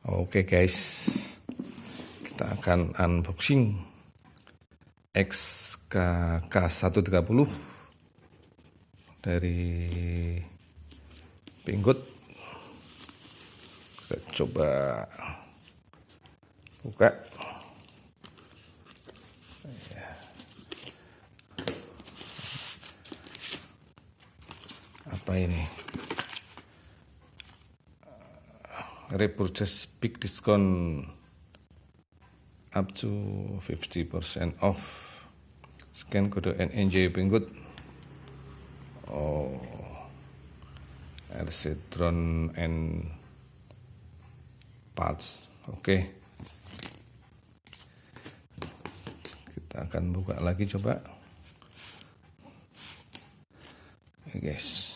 Oke guys, kita akan unboxing XKK130 dari Pinggut. Kita coba buka. Apa ini? Repurchase big discount up to 50% off. Scan kode NNJ Pinggut. Oh, RC drone and parts. Oke. Kita akan buka lagi coba. Oke guys.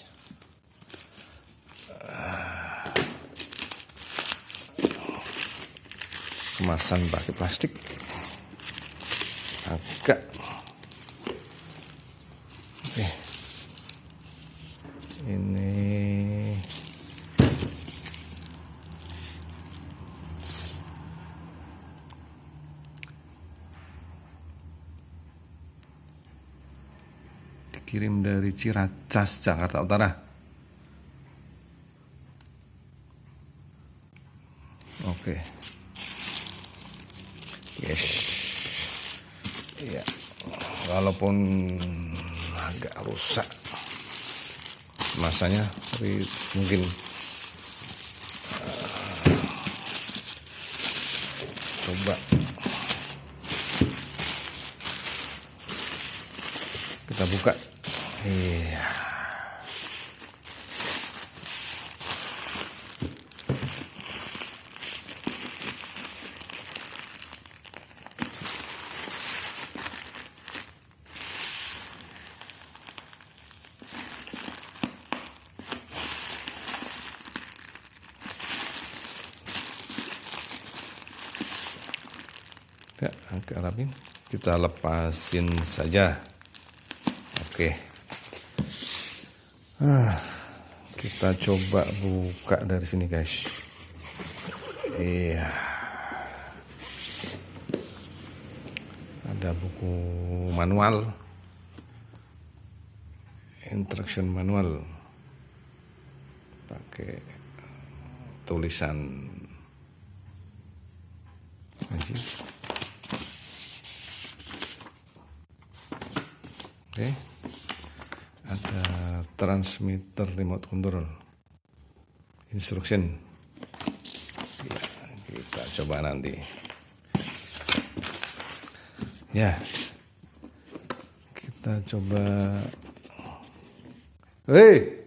Kemasan pakai plastik agak oke. Ini dikirim dari Ciracas, Jakarta Utara. Oke. Yes, ya, walaupun agak rusak masanya, tapi mungkin coba kita buka. Iya. Ya, agak rapi. Kita lepasin saja. Oke. Kita coba buka dari sini, guys. Iya. Ada buku manual. Instruction manual. Pakai tulisan Oke, ada transmitter remote control instruction. Ya, kita coba nanti. Ya, kita coba. Hei.